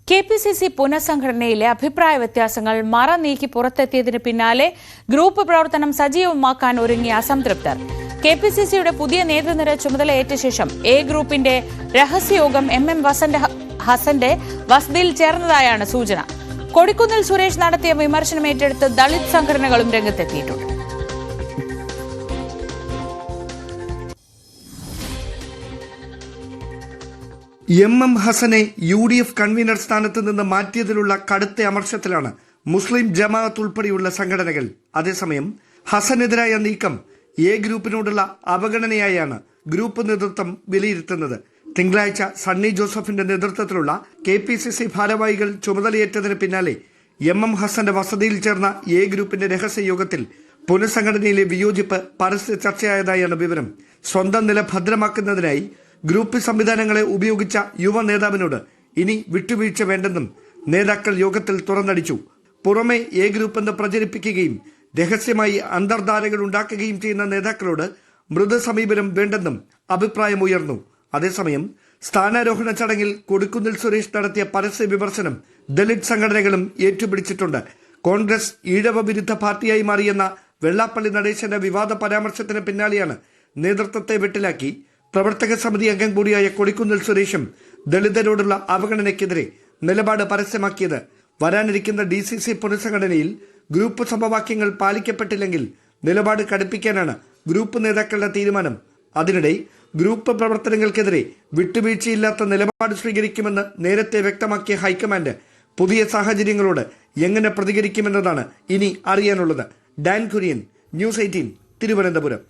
KPCC പുനഃസംഘടനയിലെ അഭിപ്രായ വ്യത്യാസങ്ങൾ മറനീക്കി പുറത്തെത്തിയതിന് പിന്നാലെ ഗ്രൂപ്പ് പ്രവർത്തനം സജീവമാക്കാൻ ഒരുങ്ങിയ അസംതൃപ്തർ. KPCCയുടെ പുതിയ നേതൃനിര ചുമതലയേറ്റ ശേഷം എ ഗ്രൂപ്പിന്റെ രഹസ്യയോഗം MM ഹസന്റെ വസതിയിൽ ചേർന്നതായാണ് സൂചന. കൊടിക്കുന്നിൽ സുരേഷ് നടത്തിയ വിമർശനം ഏറ്റെടുത്ത് ദളിത് സംഘടനകളും രംഗത്തെത്തിയിട്ടുണ്ട്. MM ഹസനെ UDF കൺവീനർ സ്ഥാനത്ത് നിന്ന് മാറ്റിയതിലുള്ള കടുത്ത അമർഷത്തിലാണ് മുസ്ലിം ജമാഅത്ത് ഉൾപ്പെടെയുള്ള സംഘടനകൾ. അതേസമയം ഹസനെതിരായ നീക്കം എ ഗ്രൂപ്പിനോടുള്ള അവഗണനയായാണ് ഗ്രൂപ്പ് നേതൃത്വം വിലയിരുത്തുന്നത്. തിങ്കളാഴ്ച സണ്ണി ജോസഫിന്റെ നേതൃത്വത്തിലുള്ള KPCC ഭാരവാഹികൾ ചുമതലയേറ്റതിന് പിന്നാലെ MM ഹസന്റെ വസതിയിൽ ചേർന്ന എ ഗ്രൂപ്പിന്റെ രഹസ്യ യോഗത്തിൽ പുനഃസംഘടനയിലെ വിയോജിപ്പ് പരസ്യ ചർച്ചയായതായാണ് വിവരം. സ്വന്തം നില ഭദ്രമാക്കുന്നതിനായി ഗ്രൂപ്പ് സംവിധാനങ്ങളെ ഉപയോഗിച്ച യുവ നേതാവിനോട് ഇനി വിട്ടുവീഴ്ച വേണ്ടെന്നും നേതാക്കൾ യോഗത്തിൽ തുറന്നടിച്ചു. പുറമെ എ ഗ്രൂപ്പ് എന്ന് പ്രചരിപ്പിക്കുകയും രഹസ്യമായി അന്തർധാരകൾ ഉണ്ടാക്കുകയും ചെയ്യുന്ന നേതാക്കളോട് മൃദു സമീപനം വേണ്ടെന്നും അഭിപ്രായമുയർന്നു. അതേസമയം സ്ഥാനാരോഹണ ചടങ്ങിൽ കൊടിക്കുന്നിൽ സുരേഷ് നടത്തിയ പരസ്യ വിമർശനം ദളിത് സംഘടനകളും ഏറ്റുപിടിച്ചിട്ടുണ്ട്. കോൺഗ്രസ് ഈഴവ വിരുദ്ധ പാർട്ടിയായി മാറിയെന്ന വെള്ളാപ്പള്ളി നടേശന്റെ വിവാദ പരാമർശത്തിന് പിന്നാലെയാണ് നേതൃത്വത്തെ വെട്ടിലാക്കി പ്രവർത്തക സമിതി അംഗം കൂടിയായ കൊടിക്കുന്നിൽ സുരേഷും ദളിതരോടുള്ള അവഗണനയ്ക്കെതിരെ നിലപാട് പരസ്യമാക്കിയത്. വരാനിരിക്കുന്ന DCC പുനഃസംഘടനയിൽ ഗ്രൂപ്പ് സമവാക്യങ്ങൾ പാലിക്കപ്പെട്ടില്ലെങ്കിൽ നിലപാട് കടുപ്പിക്കാനാണ് ഗ്രൂപ്പ് നേതാക്കളുടെ തീരുമാനം. അതിനിടെ ഗ്രൂപ്പ് പ്രവർത്തനങ്ങൾക്കെതിരെ വിട്ടുവീഴ്ചയില്ലാത്ത നിലപാട് സ്വീകരിക്കുമെന്ന് നേരത്തെ വ്യക്തമാക്കിയ ഹൈക്കമാൻഡ് പുതിയ സാഹചര്യങ്ങളോട് എങ്ങനെ പ്രതികരിക്കുമെന്നതാണ് ഇനി അറിയാനുള്ളത്. ഡാൻ കുര്യൻ, News 18, തിരുവനന്തപുരം.